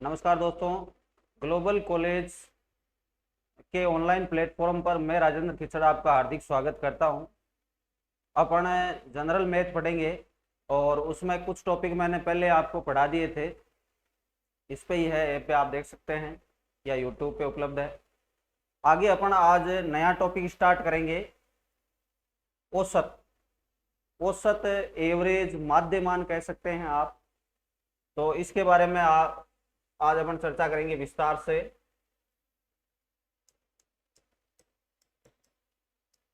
नमस्कार दोस्तों। Global college के ऑनलाइन प्लेटफॉर्म पर मैं राजेंद्र खिचड़ आपका हार्दिक स्वागत करता हूं। अपन जनरल मैथ पढ़ेंगे और उसमें कुछ टॉपिक मैंने पहले आपको पढ़ा दिए थे। इस पे ही है, ऐप पे आप देख सकते हैं या यूट्यूब पे उपलब्ध है। आगे अपन आज नया टॉपिक स्टार्ट करेंगे, औसत। औसत, एवरेज, माध्यमान कह सकते हैं आप। तो इसके बारे में आज अपन चर्चा करेंगे विस्तार से।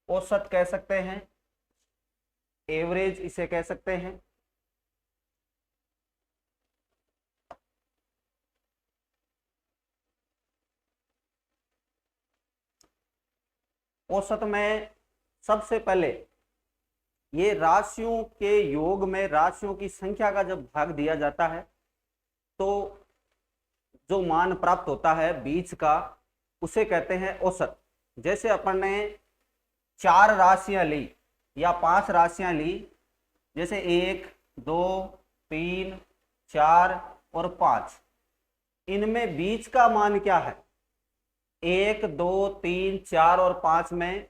औसत कह सकते हैं, एवरेज इसे कह सकते हैं। औसत में सबसे पहले ये राशियों के योग में राशियों की संख्या का जब भाग दिया जाता है तो जो मान प्राप्त होता है बीच का, उसे कहते हैं औसत। जैसे अपन ने 4 राशियां ली या 5 राशियां ली, जैसे 1, 2, 3, 4 और 5, इनमें बीच का मान क्या है? 1, 2, 3, 4 और 5 में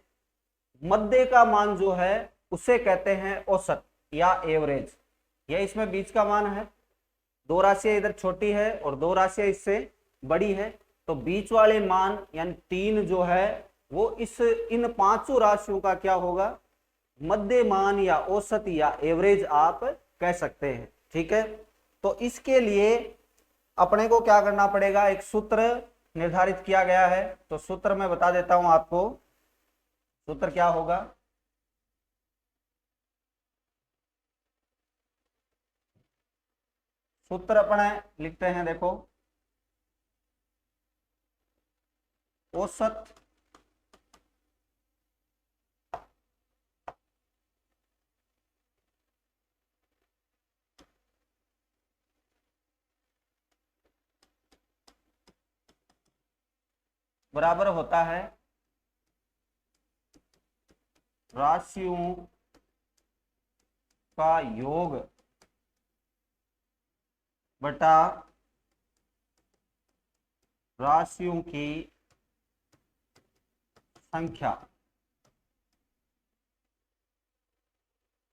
मध्य का मान जो है उसे कहते हैं औसत या एवरेज। यह इसमें बीच का मान है। 2 राशियां इधर छोटी है और 2 राशियां इससे बड़ी है, तो बीच वाले मान यानी 3 जो है वो इन 5 राशियों का क्या होगा? मध्य मान या औसत या एवरेज आप कह सकते हैं। ठीक है, तो इसके लिए अपने को क्या करना पड़ेगा? एक सूत्र निर्धारित किया गया है। तो सूत्र मैं बता देता हूं आपको, सूत्र क्या होगा। सूत्र अपने लिखते हैं, देखो, औसत बराबर होता है राशियों का योग बटा राशियों की संख्या।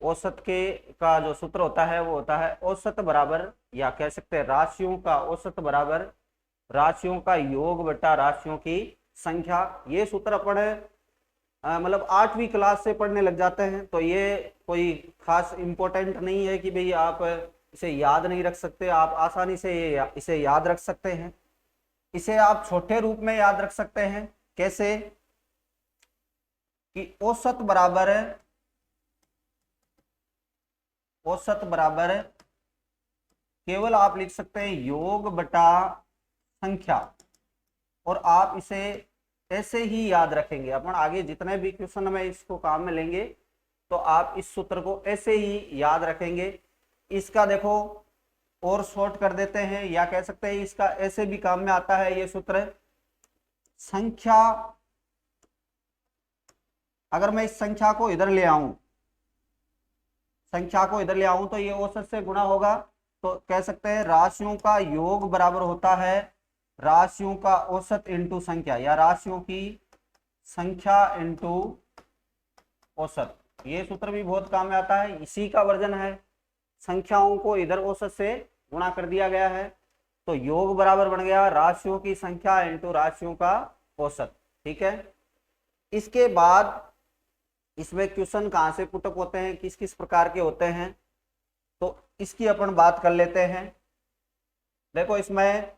औसत के का जो सूत्र होता है वो होता है औसत बराबर, या कह सकते हैं राशियों का औसत बराबर राशियों का योग बटा राशियों की संख्या। ये सूत्र अपन मतलब 8वीं क्लास से पढ़ने लग जाते हैं, तो ये कोई खास इंपॉर्टेंट नहीं है कि भाई आप इसे याद नहीं रख सकते। आप आसानी से इसे याद रख सकते हैं। इसे आप छोटे रूप में याद रख सकते हैं। कैसे? कि औसत बराबर केवल आप लिख सकते हैं योग बटा संख्या, और आप इसे ऐसे ही याद रखेंगे। अपन आगे जितने भी क्वेश्चन में इसको काम में लेंगे तो आप इस सूत्र को ऐसे ही याद रखेंगे। इसका देखो और शॉर्ट कर देते हैं, या कह सकते हैं इसका ऐसे भी काम में आता है ये सूत्र। संख्या, अगर मैं इस संख्या को इधर ले आऊं, तो ये औसत से गुणा होगा। तो कह सकते हैं राशियों का योग बराबर होता है राशियों का औसत इंटू संख्या, या राशियों की संख्या इंटू औसत। ये सूत्र भी बहुत काम में आता है, इसी का वर्जन है। संख्याओं को इधर औसत से गुणा कर दिया गया है, तो योग बराबर बन गया राशियों की संख्या इंटू राशियों का औसत। ठीक है, इसके बाद इसमें क्वेश्चन कहां से पुटअप होते हैं, किस किस प्रकार के होते हैं, तो इसकी अपन बात कर लेते हैं। देखो, इसमें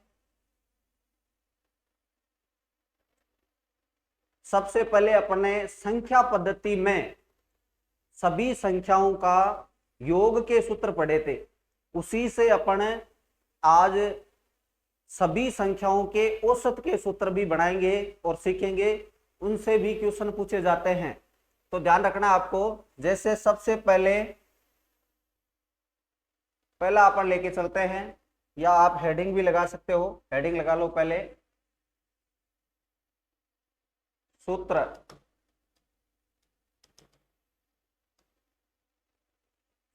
सबसे पहले अपने संख्या पद्धति में सभी संख्याओं का योग के सूत्र पढ़े थे, उसी से अपन आज सभी संख्याओं के औसत के सूत्र भी बनाएंगे और सीखेंगे। उनसे भी क्वेश्चन पूछे जाते हैं, तो ध्यान रखना आपको। जैसे सबसे पहला अपन लेके चलते हैं, या आप हेडिंग भी लगा सकते हो, हेडिंग लगा लो पहले। सूत्र,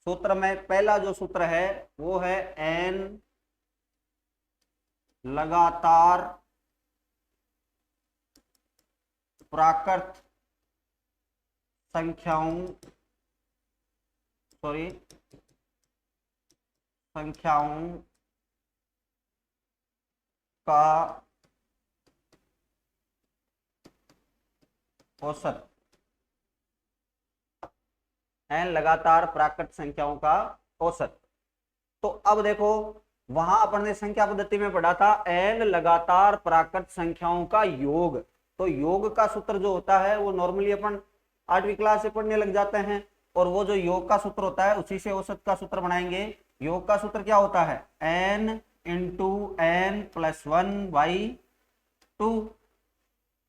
सूत्र में पहला जो सूत्र है वो है n लगातार प्राकृत संख्याओं का औसत, n लगातार प्राकृत संख्याओं का औसत। तो अब देखो, वहां अपन ने संख्या पद्धति में पढ़ा था n लगातार प्राकृत संख्याओं का योग। तो योग का सूत्र जो होता है वो नॉर्मली अपन 8वीं क्लास से पढ़ने लग जाते हैं, और वो जो योग का सूत्र होता है उसी से औसत का सूत्र बनाएंगे। योग का सूत्र क्या होता है? n into n plus 1/2।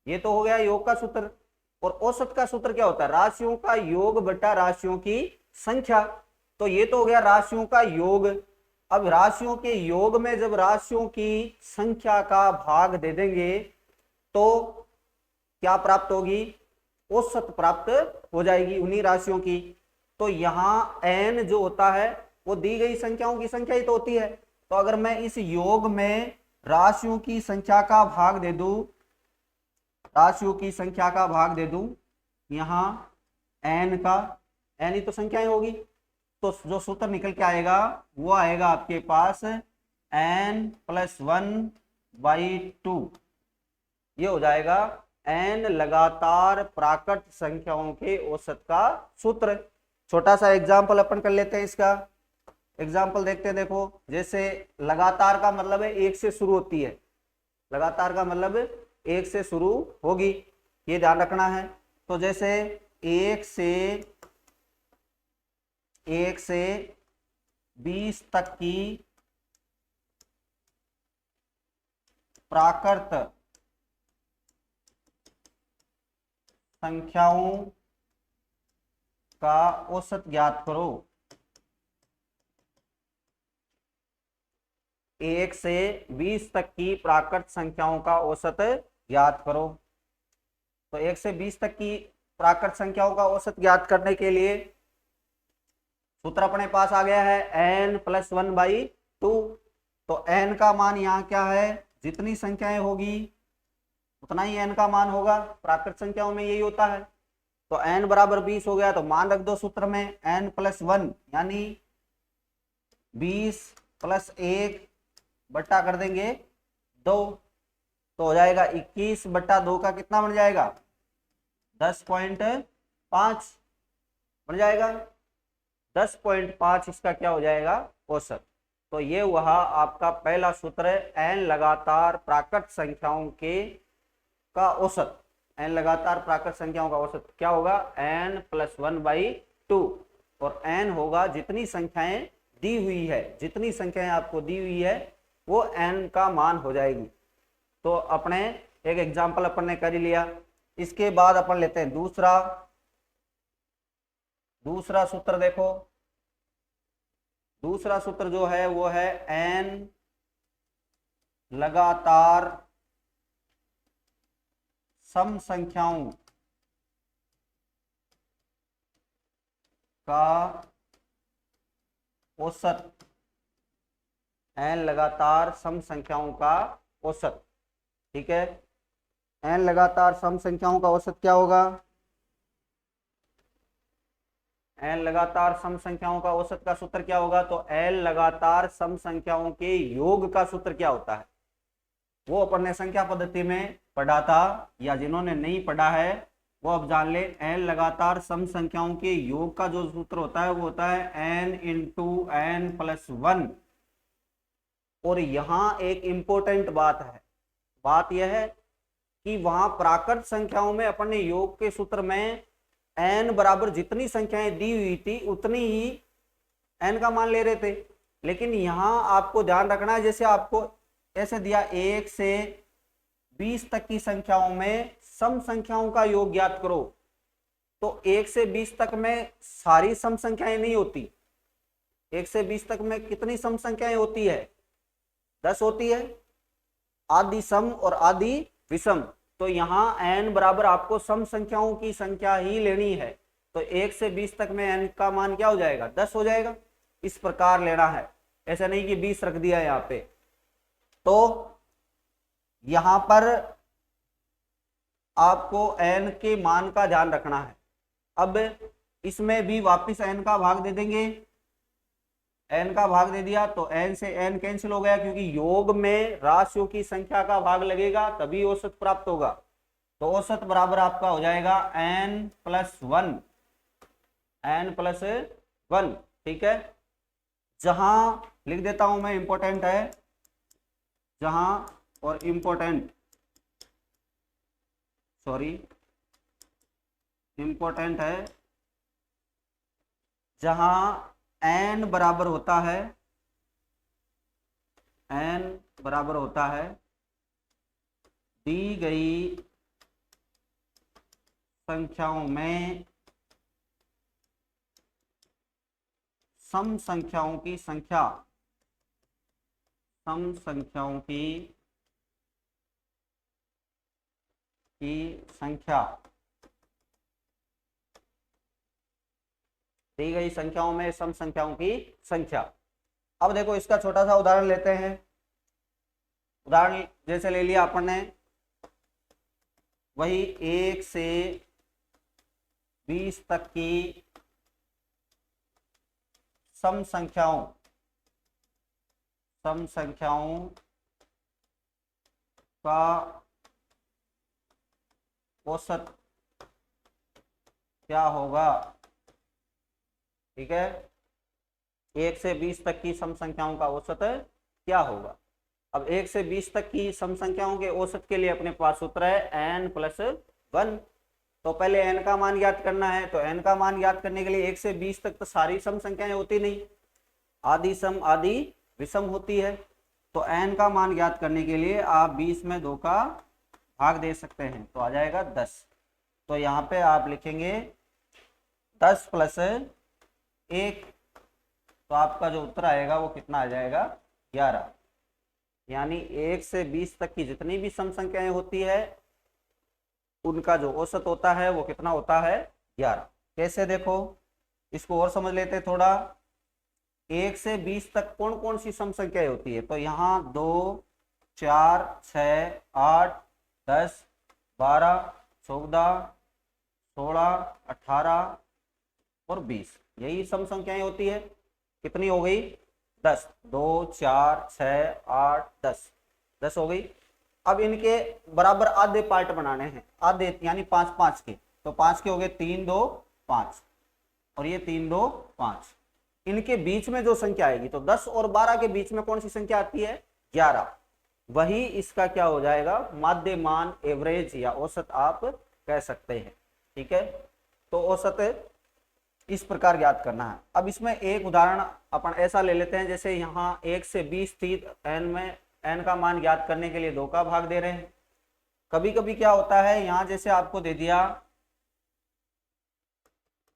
ये तो हो गया योग का सूत्र। और औसत का सूत्र क्या होता है? राशियों का योग बटा राशियों की संख्या। तो ये तो हो गया राशियों का योग। अब राशियों के योग में जब राशियों की संख्या का भाग दे देंगे तो क्या प्राप्त होगी? औसत प्राप्त हो जाएगी उन्हीं राशियों की। तो यहां n जो होता है वो दी गई संख्याओं की संख्या ही तो होती है। तो अगर मैं इस योग में राशियों की संख्या का भाग दे दूं, यहां n का, n ही तो संख्याएं होगी, तो जो सूत्र निकल के आएगा वो आएगा आपके पास n प्लस 1/2। ये हो जाएगा n लगातार प्राकृत संख्याओं के औसत का सूत्र। छोटा सा एग्जाम्पल अपन कर लेते हैं इसका। एग्जाम्पल देखते हैं। देखो, जैसे लगातार का मतलब है एक से शुरू होती है, लगातार का मतलब एक से शुरू होगी, ये ध्यान रखना है। तो जैसे एक से 20 तक की प्राकृत संख्याओं का औसत ज्ञात करो। 1 से 20 तक की प्राकृत संख्याओं का औसत ज्ञात करो। तो 1 से 20 तक की प्राकृत संख्याओं का औसत ज्ञात करने के लिए सूत्र अपने पास आ गया है n प्लस 1/2। तो n का मान यहाँ क्या है? जितनी संख्याएं होगी उतना ही n का मान होगा। प्राकृत संख्याओं में यही होता है। तो n बराबर 20 हो गया, तो मान रख दो सूत्र में n प्लस 1 यानी 20 प्लस 1 बट्टा कर देंगे 2, तो हो जाएगा 21 बट्टा 2 का कितना बन जाएगा? 10.5 बन जाएगा। 10.5 इसका क्या हो जाएगा? औसत। तो ये वह आपका पहला सूत्र है, n लगातार प्राकृत संख्याओं का औसत। n लगातार प्राकृत संख्याओं का औसत क्या होगा? n plus 1/2। और n होगा जितनी संख्याएं दी हुई है, जितनी संख्याएं आपको दी हुई है वो n का मान हो जाएगी। तो अपने एक एग्जाम्पल अपन ने कर ही लिया। इसके बाद अपन लेते हैं दूसरा सूत्र। देखो, दूसरा सूत्र जो है वो है n लगातार सम संख्याओं का औसत। n लगातार सम संख्याओं का औसत, ठीक है। n लगातार सम संख्याओं का औसत क्या होगा? n लगातार सम संख्याओं का औसत का सूत्र क्या होगा? तो l लगातार सम संख्याओं के योग का सूत्र क्या होता है वो अपन ने संख्या पद्धति में पढ़ा था, या जिन्होंने नहीं पढ़ा है वो अब जान ले। n लगातार सम संख्याओं के योग का जो सूत्र होता है वो होता है n इंटू n प्लस 1। और यहाँ एक इंपॉर्टेंट बात है, बात यह है कि वहां प्राकृत संख्याओं में अपन ने योग के सूत्र में n बराबर जितनी संख्याएं दी हुई थी उतनी ही n का मान ले रहे थे। लेकिन यहां आपको ध्यान रखना है, जैसे आपको ऐसे दिया 1 से 20 तक की संख्याओं में सम संख्याओं का योग ज्ञात करो। तो 1 से 20 तक में सारी सम संख्याएं नहीं होती। 1 से 20 तक में कितनी सम संख्याएं होती है? 10 होती है, आधी सम और आधी विषम। तो यहाँ n बराबर आपको सम संख्याओं की संख्या ही लेनी है। तो 1 से 20 तक में n का मान क्या हो जाएगा? 10 हो जाएगा। इस प्रकार लेना है, ऐसा नहीं कि 20 रख दिया यहाँ पे। तो यहां पर आपको n के मान का ध्यान रखना है। अब इसमें भी वापस n का भाग दे देंगे, n का भाग दे दिया तो n से n कैंसिल हो गया, क्योंकि योग में राशियों की संख्या का भाग लगेगा तभी औसत प्राप्त होगा। तो औसत बराबर आपका हो जाएगा n+1, n+1। ठीक है, जहां लिख देता हूं मैं, इंपॉर्टेंट है जहां, और इंपॉर्टेंट है जहां n बराबर होता है, दी गई संख्याओं में सम संख्याओं की संख्या, दी गई संख्याओं में सम संख्याओं की संख्या। अब देखो इसका छोटा सा उदाहरण लेते हैं। उदाहरण जैसे ले लिया अपन ने, वही 1 से 20 तक की सम संख्याओं का औसत क्या होगा। ठीक है, 1 से 20 तक की सम संख्याओं का औसत क्या होगा। अब 1 से 20 तक की सम संख्याओं के औसत के लिए अपने पास सूत्र है n+1। तो पहले n का मान ज्ञात करना है। तो n का मान ज्ञात करने के लिए 1 से 20 तक तो सारी सम संख्याएं होती नहीं, आधी सम आधी विषम होती है। तो n का मान ज्ञात करने के लिए आप 20 में 2 का भाग दे सकते हैं, तो आ जाएगा 10। तो यहाँ पे आप लिखेंगे 10+1, तो आपका जो उत्तर आएगा वो कितना आ जाएगा, 11। यानी 1 से 20 तक की जितनी भी सम संख्याएं होती है उनका जो औसत होता है वो कितना होता है, 11। कैसे, देखो इसको और समझ लेते थोड़ा। 1 से 20 तक कौन कौन सी सम संख्याएं होती है, तो यहाँ 2, 4, 6, 8, 10, 12, 14, 16, 18 और 20, यही सम संख्याएं होती है। कितनी हो गई, 10। 2, 4, 6, 8, 10 हो गई। अब इनके बराबर आधे पार्ट बनाने हैं, आधे यानी 5-5 के। तो 5 के हो गए, 3, 2, 5, और ये 3, 2, 5। इनके बीच में जो संख्या आएगी, तो 10 और 12 के बीच में कौन सी संख्या आती है, 11। वही इसका क्या हो जाएगा, माध्य मान, एवरेज या औसत आप कह सकते हैं। ठीक है, तो औसत इस प्रकार ज्ञात करना है। अब इसमें एक उदाहरण अपन ऐसा ले लेते हैं, जैसे यहाँ 1 से 20 थी, n में n का मान ज्ञात करने के लिए 2 का भाग दे रहे हैं। कभी कभी क्या होता है, यहाँ जैसे आपको दे दिया,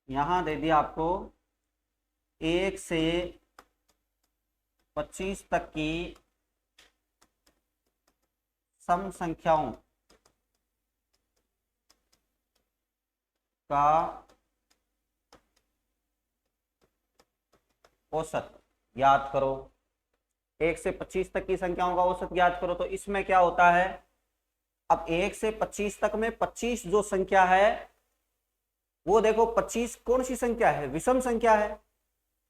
यहाँ दे दिया आपको 1 से 25 तक की सम संख्याओं का औसत ज्ञात करो। 1 से 25 तक की संख्याओं का औसत ज्ञात करो। तो इसमें क्या होता है, अब 1 से 25 तक में 25 जो संख्या है वो देखो, 25 कौन सी संख्या है, विषम संख्या है।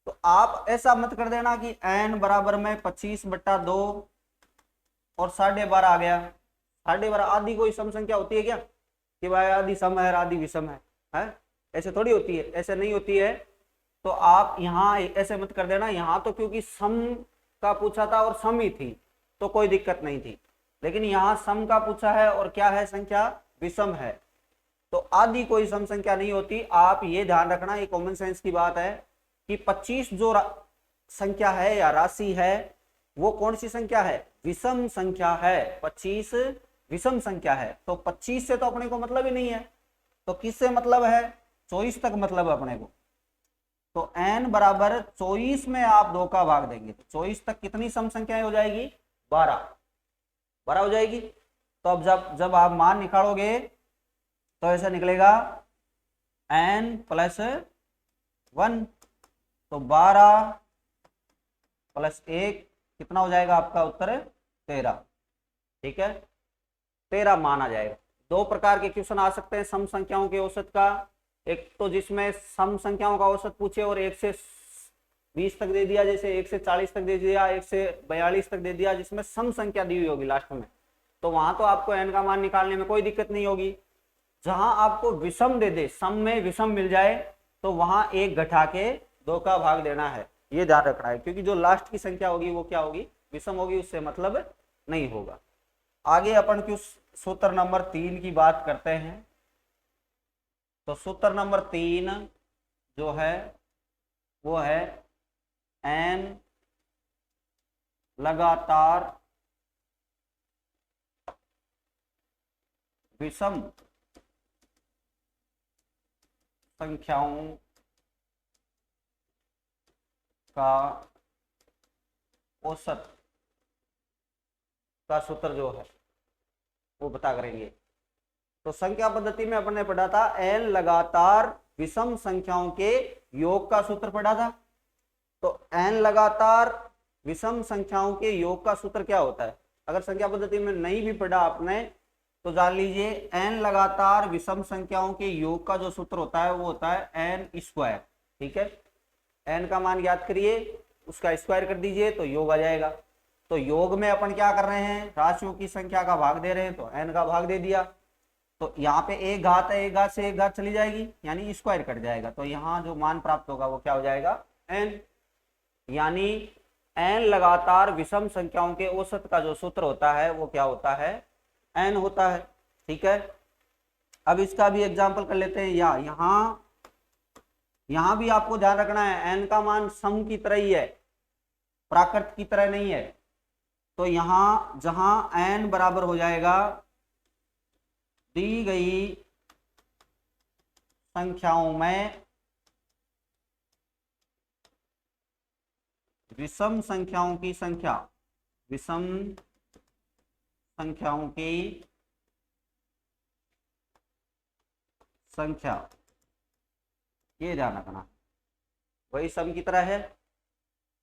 तो आप ऐसा मत कर देना कि n बराबर में 25/2 और 12.5 आ गया। 12.5 आदि कोई सम संख्या होती है क्या, कि भाई आदि सम है आदि विषम है? ऐसे थोड़ी होती है, ऐसे नहीं होती है। तो आप यहाँ ऐसे मत कर देना। यहाँ तो क्योंकि सम का पूछा था और सम ही थी तो कोई दिक्कत नहीं थी, लेकिन यहाँ सम का पूछा है और क्या है, संख्या विषम है, तो आदि कोई सम संख्या नहीं होती। आप ये ध्यान रखना, ये कॉमन सेंस की बात है कि 25 जो संख्या है या राशि है वो कौन सी संख्या है, विषम संख्या है। 25 विषम संख्या है, तो 25 से तो अपने को मतलब ही नहीं है। तो किससे मतलब है, 24 तक मतलब है अपने को। तो n बराबर 24 में आप 2 का भाग देंगे, तो 24 तक कितनी सम संख्याएं हो जाएगी, 12 हो जाएगी। तो अब जब आप मान निकालोगे तो ऐसा निकलेगा n+1, तो 12+1 कितना हो जाएगा आपका उत्तर, 13। ठीक है, 13 मान आ जाएगा। दो प्रकार के क्वेश्चन आ सकते हैं सम संख्याओं के औसत का, एक तो जिसमें सम संख्याओं का औसत पूछे और 1 से 20 तक दे दिया, जैसे 1 से 40 तक दे दिया, 1 से 42 तक दे दिया, जिसमें सम संख्या दी हुई होगी लास्ट में, तो वहां तो आपको n का मान निकालने में कोई दिक्कत नहीं होगी। जहां आपको विषम दे दे, सम में विषम मिल जाए, तो वहां 1 घटा के 2 का भाग देना है, ये ध्यान रखना है, क्योंकि जो लास्ट की संख्या होगी वो क्या होगी, विषम होगी, उससे मतलब नहीं होगा। आगे अपन क्यों सूत्र नंबर 3 की बात करते हैं। तो सूत्र नंबर 3 जो है वो है n लगातार विषम संख्याओं का औसत का सूत्र जो है वो बता करेंगे। तो संख्या पद्धति में अपन ने पढ़ा था n लगातार विषम संख्याओं के योग का सूत्र पढ़ा था। तो n लगातार विषम संख्याओं के योग का सूत्र क्या होता है, अगर संख्या पद्धति में नहीं भी पढ़ा आपने तो जान लीजिए, n लगातार विषम संख्याओं के योग का जो सूत्र होता है वो होता है n स्क्वायर। ठीक है, n का मान याद करिए, उसका स्क्वायर कर दीजिए तो योग आ जाएगा। तो योग में अपन क्या कर रहे हैं, राशियों की संख्या का भाग दे रहे हैं, तो n का भाग दे दिया। तो यहाँ पे एक घात है, एक घात से एक घात चली जाएगी, यानी स्क्वायर कट जाएगा, तो यहाँ जो मान प्राप्त होगा वो क्या हो जाएगा, n। यानी n लगातार विषम संख्याओं के औसत का जो सूत्र होता है वो क्या होता है, n होता है। ठीक है, अब इसका भी एग्जाम्पल कर लेते हैं। यहाँ भी आपको ध्यान रखना है, n का मान सम की तरह ही है, प्राकृत की तरह नहीं है। तो यहाँ जहां n बराबर हो जाएगा दी गई संख्याओं में विषम संख्याओं की संख्या, विषम संख्याओं की संख्या, ये ध्यान रखना, वही सम की तरह है।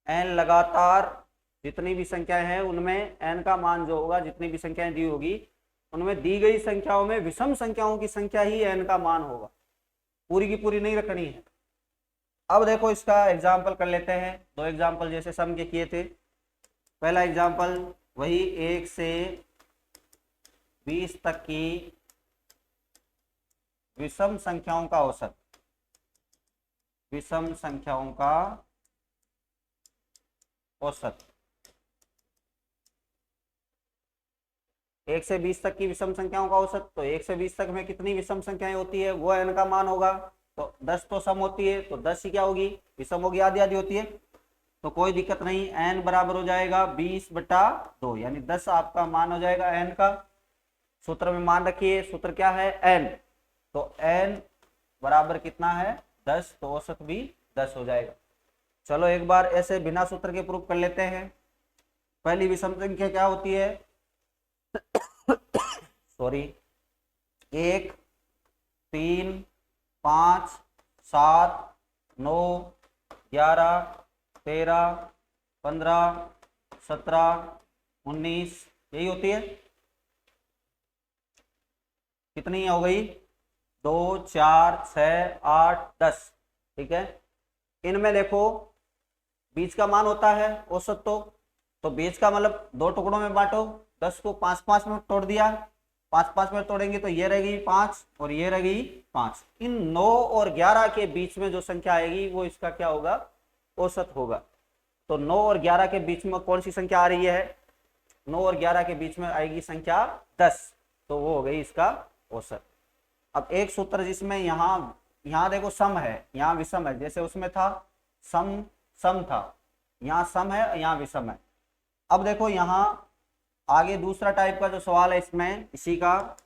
n लगातार जितनी भी संख्याएं हैं उनमें n का मान जो होगा, जितनी भी संख्याएं दी होगी उनमें दी गई संख्याओं में विषम संख्याओं की संख्या ही n का मान होगा, पूरी की पूरी नहीं रखनी है। अब देखो इसका एग्जाम्पल कर लेते हैं, दो एग्जाम्पल जैसे सम के किए थे। पहला एग्जाम्पल वही 1 से 20 तक की विषम संख्याओं का औसत, विषम संख्याओं का औसत। 1 से 20 तक की विषम संख्याओं का औसत, तो 1 से 20 तक में कितनी विषम संख्याएं होती है, वो n का मान होगा। तो 10 तो सम होती है, तो 10 ही क्या होगी, विषम होगी, आधी आधी होती है, तो कोई दिक्कत नहीं, n बराबर हो जाएगा 20/2, यानी 10 आपका मान हो जाएगा n का। सूत्र में मान रखिए, सूत्र क्या है, n, तो n बराबर कितना है, 10, तो औसत भी 10 हो जाएगा। चलो एक बार ऐसे बिना सूत्र के प्रूफ कर लेते हैं। पहली विषम संख्या क्या होती है, सॉरी, 1, 3, 5, 7, 9, 11, 13, 15, 17, 19, यही होती है। कितनी हो गई, 2, 4, 6, 8, 10। ठीक है, इनमें देखो बीच का मान होता है औसत, तो बीच का मतलब 2 टुकड़ों में बांटो, 10 को 5-5 में तोड़ दिया, 5-5 में तोड़ेंगे तो ये रहेगी 5 और ये रहेगी 5। इन 9 और 11 के बीच में जो संख्या आएगी वो इसका क्या होगा, औसत होगा। तो 9 और 11 के बीच में कौन सी संख्या आ रही है, 9 और 11 के बीच में आएगी संख्या 10, तो वो हो गई इसका औसत। अब एक सूत्र जिसमें यहाँ देखो सम है, यहाँ विषम है, जैसे उसमें था सम था, यहाँ सम है, यहाँ विषम है। अब देखो यहाँ आगे दूसरा टाइप का जो सवाल है इसमें, इसी का,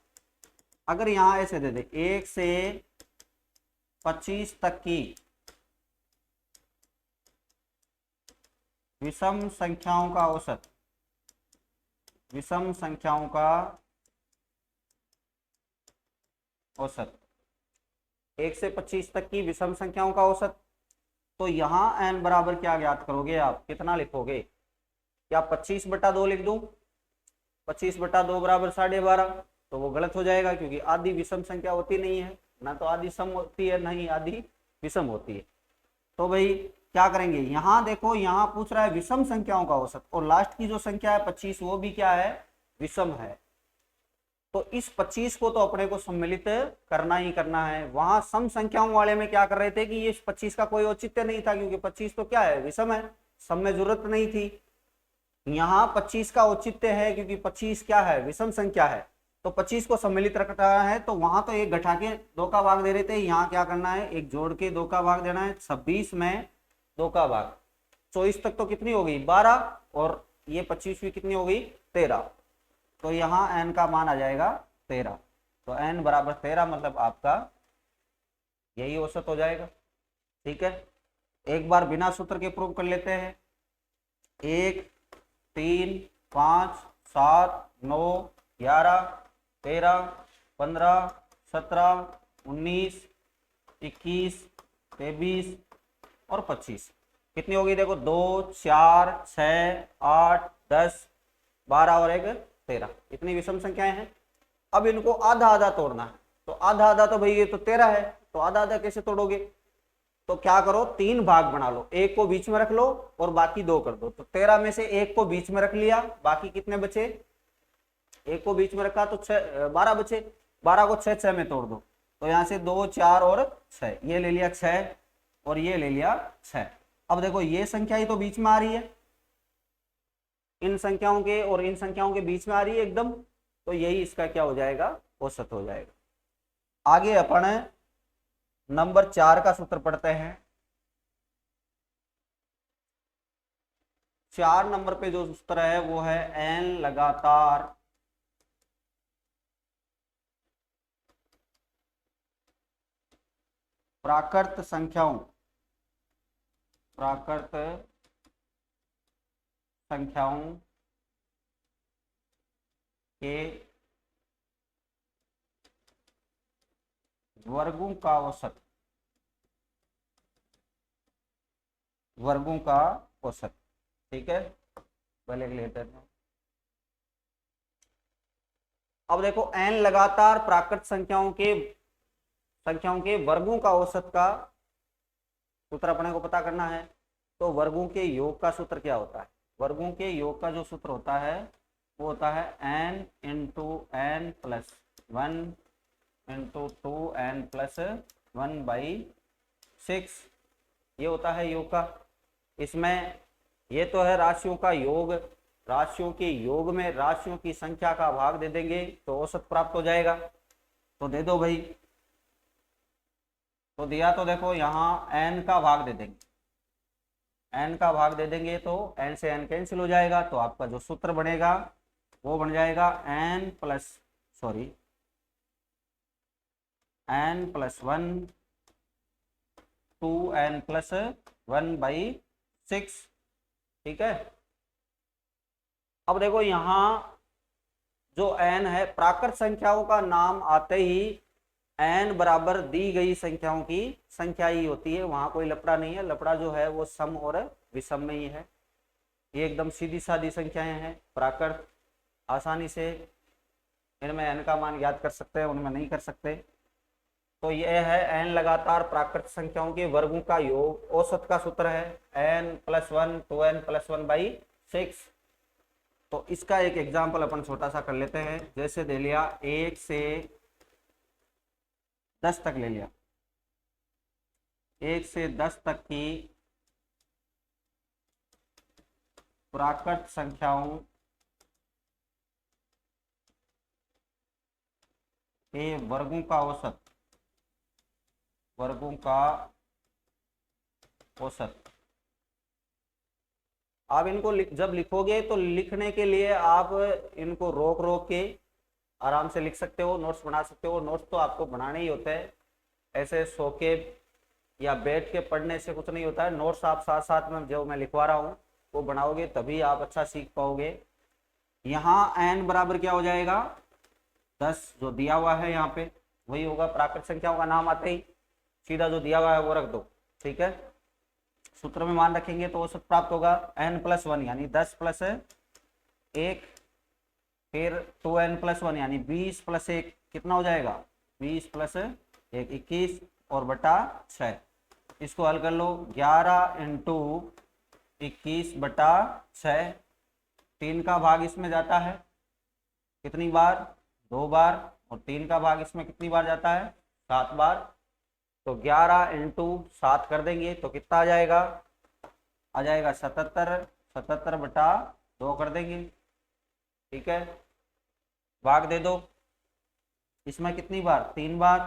अगर यहाँ ऐसे दे दे 1 से 25 तक की विषम संख्याओं का औसत, विषम संख्याओं का औसत, 1 से 25 तक की विषम संख्याओं का औसत, तो यहाँ n बराबर क्या ज्ञात करोगे आप, कितना लिखोगे, क्या 25/2 लिख दूं, 25/2 बराबर 12.5, तो वो गलत हो जाएगा, क्योंकि आधी विषम संख्या होती नहीं है, ना तो आधी सम होती है, ना ही आधी विषम होती है। तो भाई क्या करेंगे, यहाँ देखो यहाँ पूछ रहा है विषम संख्याओं का औसत, और लास्ट की जो संख्या है 25 वो भी क्या है, विषम है। तो इस 25 को तो अपने को सम्मिलित करना ही करना है। वहां सम संख्याओं वाले में क्या कर रहे थे कि ये 25 का कोई औचित्य नहीं था, क्योंकि 25 तो क्या है, विषम है, सम में जरूरत नहीं थी। यहाँ 25 का औचित्य है, क्योंकि 25 क्या है, विषम संख्या है, तो 25 को सम्मिलित रखना है। तो वहां तो एक घटा के 2 का भाग दे रहे थे, यहाँ क्या करना है, एक जोड़ के 2 का भाग देना है। 26 में 2 का भाग, 24 तक तो कितनी हो गई, 12, और ये 25 भी कितनी हो गई, 13। तो यहाँ n का मान आ जाएगा 13। तो n बराबर 13, मतलब आपका यही औसत हो जाएगा। ठीक है, एक बार बिना सूत्र के प्रूव कर लेते हैं। 1 3 5 7 9 11 13 15 17 19 21 23 और 25 कितनी होगी, देखो 2 4 6 8 10 12 और 1 13, इतनी विषम संख्याएं हैं। अब इनको आधा आधा तोड़ना है, तो आधा आधा तो भाई ये तो 13 है, तो आधा आधा कैसे तोड़ोगे, तो क्या करो, 3 भाग बना लो, एक को बीच में रख लो और बाकी 2 कर दो। तो 13 में से एक को बीच में रख लिया, बाकी कितने बचे, एक को बीच में रखा तो 12 बचे, 12 को 6 6 में तोड़ दो, तो यहां से 2 4 और 6, ये ले लिया 6 और ये ले लिया 6। अब देखो ये संख्या ही तो बीच में आ रही है, इन संख्याओं के और इन संख्याओं के बीच में आ रही है एकदम, तो यही इसका क्या हो जाएगा, औसत हो जाएगा। आगे अपन नंबर 4 का सूत्र पढ़ते हैं। 4 नंबर पे जो सूत्र है वो है n लगातार प्राकृत संख्याओं के वर्गों का औसत, ठीक है, पहले लेते हैं। अब देखो n लगातार प्राकृत संख्याओं के वर्गों का औसत का सूत्र अपने को पता करना है। तो वर्गों के योग का सूत्र क्या होता है, वर्गों के योग का जो सूत्र होता है वो होता है n into n plus 1 into 2n plus 1/6, ये होता है योग का। इसमें ये तो है राशियों का योग, राशियों के योग में राशियों की संख्या का भाग दे देंगे तो औसत प्राप्त हो जाएगा। तो दे दो भाई, तो दिया तो देखो यहाँ n का भाग दे देंगे, n का भाग दे देंगे तो n से n कैंसिल हो जाएगा, तो आपका जो सूत्र बनेगा वो बन जाएगा n प्लस 1 2n प्लस 1/6, ठीक है। अब देखो यहाँ जो n है, प्राकृत संख्याओं का नाम आते ही n बराबर दी गई संख्याओं की संख्या ही होती है, वहां कोई लफड़ा नहीं है। लफड़ा जो है वो सम और विषम में ही है। ये एकदम सीधी सादी संख्याएं हैं, प्राकृत आसानी से इनमें n का मान याद कर सकते हैं, उनमें नहीं कर सकते। तो यह है n लगातार प्राकृत संख्याओं के वर्गों का योग, औसत का सूत्र है n प्लस 1 2n प्लस 1/6। तो इसका एक एग्जाम्पल अपन छोटा सा कर लेते हैं। जैसे दे लिया 1 से 10 तक ले लिया, 1 से 10 तक की प्राकृत संख्याओं के वर्गों का औसत। आप इनको जब लिखोगे तो लिखने के लिए आप इनको रोक रोक के आराम से लिख सकते हो, नोट्स बना सकते हो। नोट्स तो आपको बनाने ही होते हैं, ऐसे सो के या बैठ के पढ़ने से कुछ नहीं होता है। नोट्स आप साथ साथ में जो मैं लिखवा रहा हूँ वो बनाओगे तभी आप अच्छा सीख पाओगे। यहाँ n बराबर क्या हो जाएगा, 10 जो दिया हुआ है यहाँ पे वही होगा। प्राकृत संख्याओं का नाम आते ही सीधा जो दिया हुआ है वो रख दो, ठीक है। सूत्र में मान रखेंगे तो औसत प्राप्त होगा n प्लस 1 यानी 10 प्लस 1 फिर 2n+1 यानी 20 + 1 कितना हो जाएगा, 20 + 1 21 और बटा 6। इसको हल कर लो, 11 × 21 बटा 6। 3 का भाग इसमें जाता है कितनी बार, 2 बार, और 3 का भाग इसमें कितनी बार जाता है, 7 बार। तो 11 × 7 कर देंगे तो कितना आ जाएगा, 77। 77 बटा 2 कर देंगे, ठीक है। भाग दे दो, इसमें कितनी बार, 3 बार,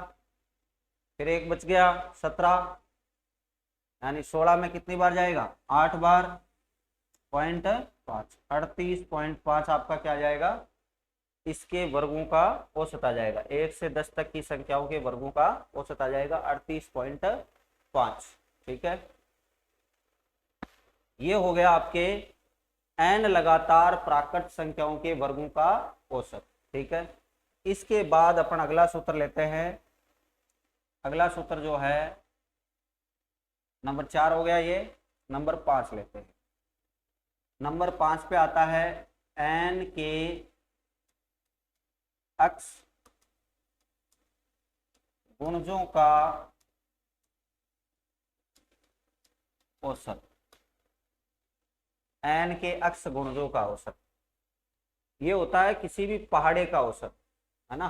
फिर एक बच गया 17, यानी 16 में कितनी बार जाएगा, 8 बार, 0.5 38.5 आपका क्या जाएगा, इसके वर्गों का औसत आ जाएगा। 1 से 10 तक की संख्याओं के वर्गों का औसत आ जाएगा 38.5, ठीक है। ये हो गया आपके n लगातार प्राकृत संख्याओं के वर्गों का औसत, ठीक है। इसके बाद अपन अगला सूत्र लेते हैं। अगला सूत्र जो है नंबर 4 हो गया, ये नंबर 5 लेते हैं। नंबर 5 पे आता है n के अक्ष गुणजों का औसत। n के अक्ष गुणजों का औसत, ये होता है किसी भी पहाड़े का औसत, है ना।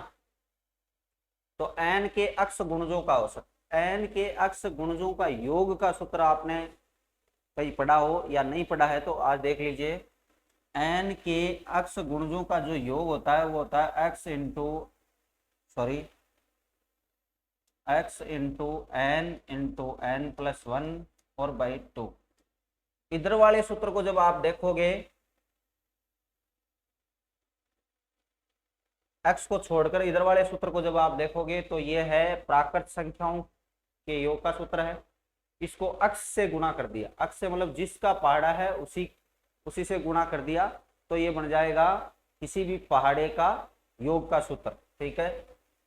तो n के अक्ष गुणजों का औसत, n के अक्ष गुणजों का योग का सूत्र आपने कहीं पढ़ा हो या नहीं पढ़ा है तो आज देख लीजिए। n के अक्ष गुणजों का जो योग होता है वो होता है x × n × n+1 और /2। इधर वाले सूत्र को जब आप देखोगे, x को छोड़कर इधर वाले सूत्र को जब आप देखोगे तो ये है प्राकृत संख्याओं के योग का सूत्र है। इसको अक्ष से गुणा कर दिया, अक्ष से मतलब जिसका पहाड़ा है उसी से गुणा कर दिया, तो ये बन जाएगा किसी भी पहाड़े का योग का सूत्र, ठीक है।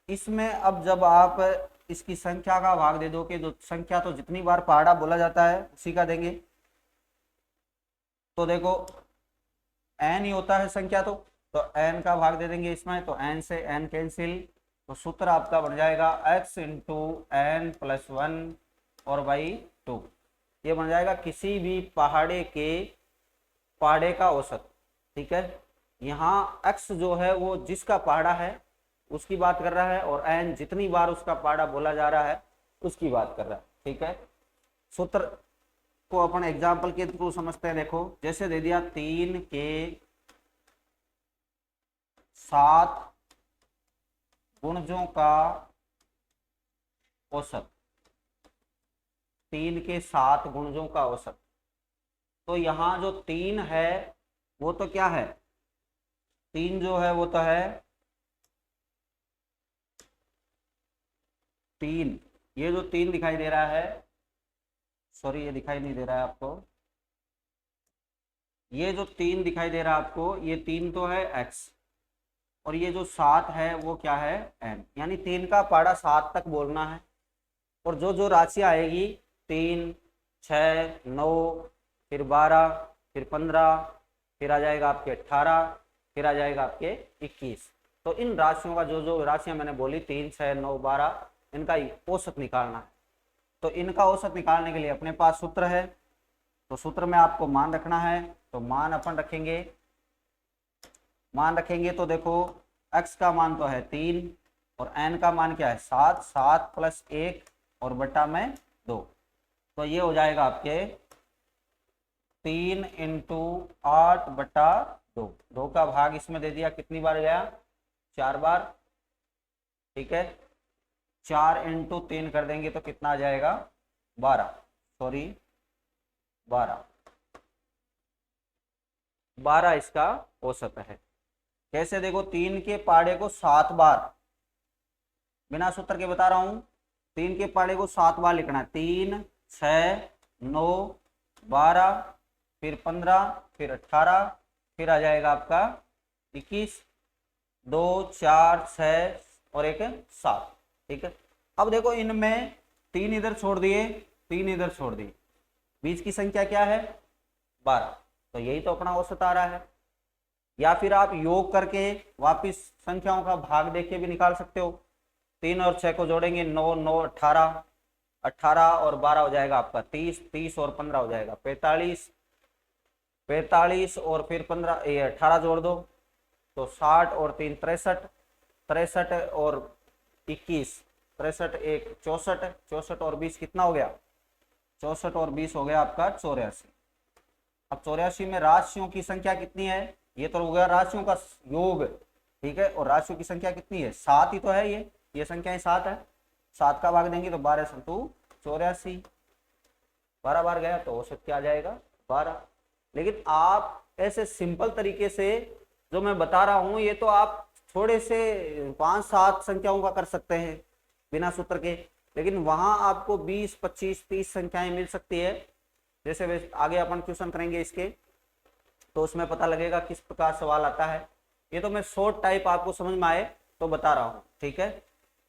इसमें अब जब आप इसकी संख्या का भाग दे दोगे, जो संख्या तो जितनी बार पहाड़ा बोला जाता है उसी का देंगे। तो देखो n ही होता है संख्या, तो n का भाग दे देंगे इसमें, तो n से n कैंसिल, तो सूत्र आपका बन जाएगा x × n+1 और /2। ये बन जाएगा किसी भी पहाड़े का औसत, ठीक है। यहाँ x जो है वो जिसका पहाड़ा है उसकी बात कर रहा है, और n जितनी बार उसका पहाड़ा बोला जा रहा है उसकी बात कर रहा है, ठीक है। सूत्र को अपन एग्जाम्पल के थ्रू समझते हैं। देखो जैसे दे दिया 3 के 7 गुणजों का औसत, 3 के 7 गुणजों का औसत। तो यहाँ जो 3 है वो तो क्या है, 3 जो है वो तो है 3, ये जो 3 दिखाई दे रहा है, सॉरी ये दिखाई नहीं दे रहा है आपको, ये जो 3 दिखाई दे रहा है आपको, ये 3 तो है x, और ये जो 7 है वो क्या है n, यानी 3 का पहाड़ा 7 तक बोलना है। और जो जो राशि आएगी 3 6 9 फिर 12 फिर 15 फिर आ जाएगा आपके 18 फिर आ जाएगा आपके 21। तो इन राशियों का जो जो राशियां मैंने बोली 3 6 9 12, इनका औसत निकालना है। तो इनका औसत निकालने के लिए अपने पास सूत्र है, तो सूत्र में आपको मान रखना है। तो मान अपन रखेंगे, तो देखो x का मान तो है 3 और n का मान क्या है 7, 7 + 1 और बटा में 2, तो ये हो जाएगा आपके 3 × 8 बटा 2। 2 का भाग इसमें दे दिया, कितनी बार गया 4 बार, ठीक है। 4 × 3 कर देंगे तो कितना आ जाएगा 12, सॉरी 12 इसका औसत है। कैसे देखो 3 के पहाड़े को 7 बार, बिना सूत्र के बता रहा हूं, 3 के पहाड़े को 7 बार लिखना है। 3 6 9 12 फिर 15 फिर 18 फिर आ जाएगा आपका 21, 2 4 6 और 1 7, ठीक है। अब देखो इनमें 3 इधर छोड़ दिए, 3 इधर छोड़ दिए, बीच की संख्या क्या है 12, तो यही तो अपना औसत आ रहा है। या फिर आप योग करके वापिस संख्याओं का भाग देके भी निकाल सकते हो। 3 और 6 को जोड़ेंगे 9, 9 18, 18 और 12 हो जाएगा आपका 30, 30 और 15 हो जाएगा 45, 45 और फिर 15 ये 18 जोड़ दो तो 60 और 3 63, 63 और 21, 63 एक 64, 64 और 20 कितना हो गया, 64 और 20 हो गया आपका 84। अब 84 में राशियों की संख्या कितनी है, ये तो हो गया राशियों का योग, ठीक है, और राशियों की संख्या कितनी है, 7 ही तो है, ये संख्याएं 7 है, 7 का भाग देंगे तो 12 संतु 84, 12 बार गया तो औसत क्या आ जाएगा 12। लेकिन आप ऐसे सिंपल तरीके से जो मैं बता रहा हूं ये तो आप थोड़े से 5-7 संख्याओं का कर सकते हैं बिना सूत्र के, लेकिन वहां आपको 20, 25, 30 संख्याएं मिल सकती है। जैसे आगे अपन क्वेश्चन करेंगे इसके तो उसमें पता लगेगा किस प्रकार सवाल आता है। ये तो मैं शॉर्ट टाइप आपको समझ में आए तो बता रहा हूँ, ठीक है।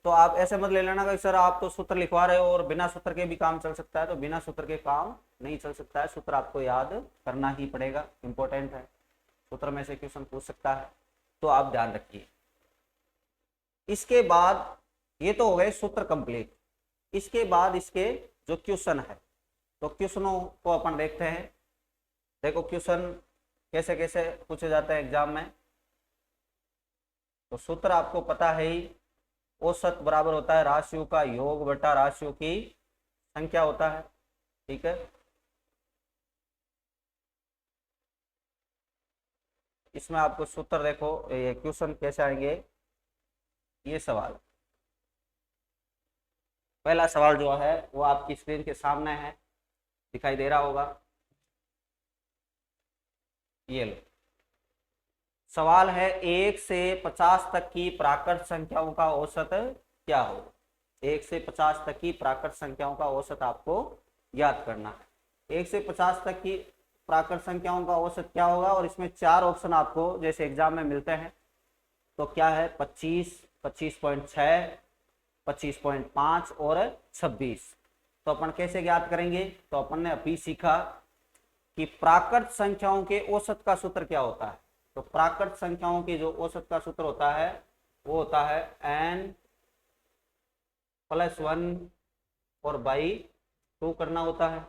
तो आप ऐसे मत ले लेना कि सर आप तो सूत्र लिखवा रहे हो और बिना सूत्र के भी काम चल सकता है, तो बिना सूत्र के काम नहीं चल सकता है, सूत्र आपको याद करना ही पड़ेगा, इंपॉर्टेंट है, सूत्र में से क्वेश्चन पूछ सकता है, तो आप ध्यान रखिए। इसके बाद ये तो हो गए सूत्र कंप्लीट। इसके बाद इसके जो क्वेश्चन है तो क्वेश्चनों को अपन देखते हैं। देखो क्वेश्चन कैसे कैसे पूछे जाते हैं एग्जाम में। तो सूत्र आपको पता है ही, औसत बराबर होता है राशियों का योग बटा राशियों की संख्या होता है, ठीक है। इसमें आपको सूत्र देखो ये क्वेश्चन कैसे आएंगे, ये सवाल, पहला सवाल जो है वो आपकी स्क्रीन के सामने है, दिखाई दे रहा होगा, ये लो। सवाल है 1 से 50 तक की प्राकृत संख्याओं का औसत क्या होगा। 1 से 50 तक की प्राकृत संख्याओं का औसत आपको याद करना है। 1 से 50 तक की प्राकृत संख्याओं का औसत क्या होगा, और इसमें 4 ऑप्शन आपको जैसे एग्जाम में मिलते हैं। तो क्या है 25, 25.6, 25.5 और 26। तो अपन कैसे ज्ञात करेंगे, तो अपन ने अभी सीखा कि प्राकृत संख्याओं के औसत का सूत्र क्या होता है। तो प्राकृत संख्याओं के जो औसत का सूत्र होता है वो होता है n+1 और बाई 2 करना होता है,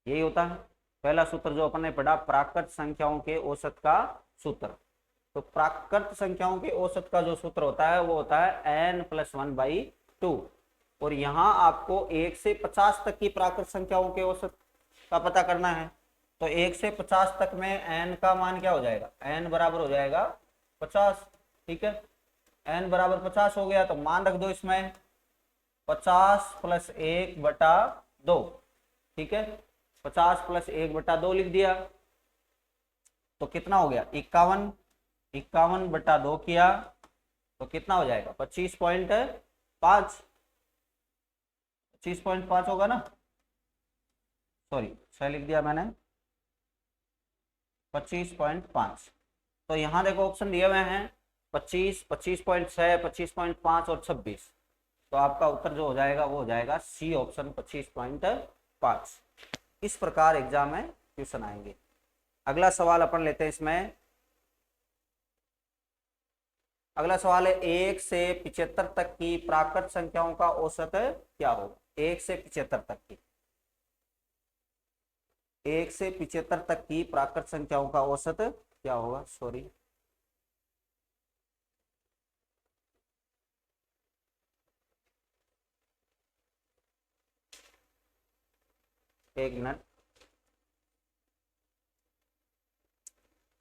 यही होता है पहला सूत्र जो अपन ने पढ़ा, प्राकृत संख्याओं के औसत का सूत्र। तो प्राकृत संख्याओं के औसत का जो सूत्र होता है वो होता है n+1/2। और यहाँ आपको 1 से 50 तक की प्राकृत संख्याओं के औसत का पता करना है। तो 1 से 50 तक में n का मान क्या हो जाएगा, n बराबर हो जाएगा 50, ठीक है। n बराबर 50 हो गया तो मान रख दो इसमें 50 + 1/2, ठीक है। 50 + 1/2 लिख दिया तो कितना हो गया 51, 51/2 किया तो कितना हो जाएगा 25.5, 25.5 होगा ना, सॉरी 6 लिख दिया मैंने, 25.5। तो यहाँ देखो ऑप्शन दिए हुए हैं 25, 25.6, 25.5 और 26। तो आपका उत्तर जो हो जाएगा वो हो जाएगा सी ऑप्शन 25.5। इस प्रकार एग्जाम में क्वेश्चन आएंगे। अगला सवाल अपन लेते हैं इसमें। अगला सवाल है 1 से 75 तक की प्राकृत संख्याओं का औसत क्या होगा। 1 से 75 तक की, 1 से 75 तक की प्राकृत संख्याओं का औसत क्या होगा, सॉरी एक मिनट,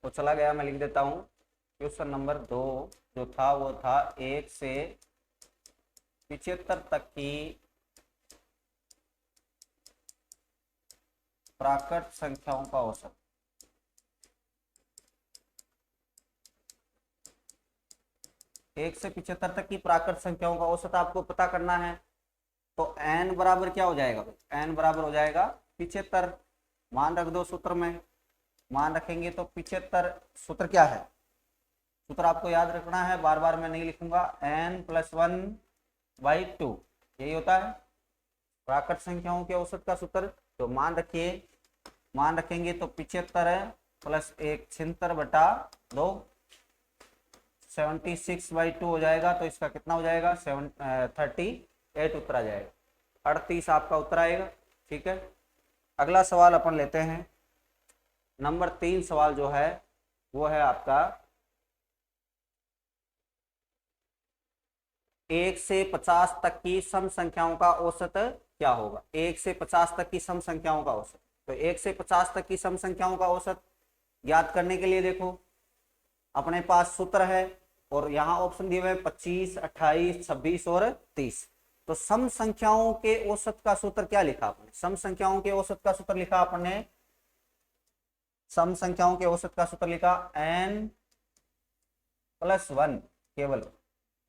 तो चला गया, मैं लिख देता हूं। क्वेश्चन नंबर 2 जो था वो था 1 से 75 तक की प्राकृत संख्याओं का औसत। एक से 75 तक की प्राकृत संख्याओं का औसत आपको पता करना है। तो n बराबर क्या हो जाएगा भाई, n बराबर हो जाएगा 75, मान रख दो सूत्र में, मान रखेंगे तो 75 सूत्र क्या है, सूत्र आपको याद रखना है, बार बार मैं नहीं लिखूंगा, n+1/2 यही होता है प्राकृत संख्याओं के औसत का सूत्र। तो मान रखिए, मान रखेंगे तो 75 प्लस 1 76/2, 76/2 हो जाएगा। तो इसका कितना हो जाएगा 38 उत्तर आ जाएगा, 38 आपका उत्तर आएगा। ठीक है, अगला सवाल अपन लेते हैं। नंबर 3 सवाल जो है वो है आपका 1 से 50 तक की सम संख्याओं का औसत क्या होगा। 1 से 50 तक की सम संख्याओं का औसत। तो 1 से 50 तक की सम संख्याओं का औसत ज्ञात करने के लिए देखो अपने पास सूत्र है और यहाँ ऑप्शन दिए हुए 25, 28, 26 और 30। तो सम संख्याओं के औसत का सूत्र क्या लिखा आपने, सम संख्याओं के औसत का सूत्र लिखा आपने, सम संख्याओं के औसत का सूत्र लिखा n+1 केवल।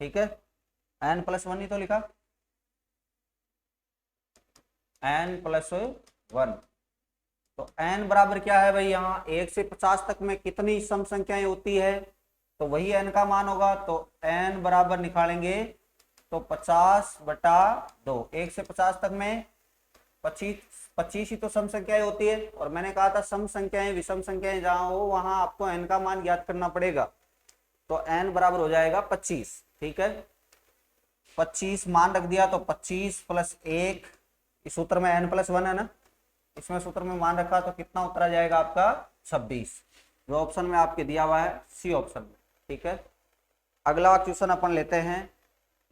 ठीक है, n+1 ही तो लिखा, n+1। तो n बराबर क्या है भाई, यहाँ 1 से 50 तक में कितनी सम संख्याएं होती है, तो वही n का मान होगा। तो n बराबर निकालेंगे तो 50/2, 1 से 50 तक में 25 ही तो सम संख्याएं होती है। और मैंने कहा था सम संख्याएं विषम संख्याएं जहां हो वहां आपको n का मान ज्ञात करना पड़ेगा। तो n बराबर हो जाएगा 25। ठीक है, 25 मान रख दिया तो 25 + 1, इस सूत्र में n+1 है ना, इसमें सूत्र में मान रखा तो कितना उत्तर आ जाएगा आपका 26, जो ऑप्शन में आपके दिया हुआ है सी ऑप्शन में। ठीक है, अगला क्वेश्चन अपन लेते हैं।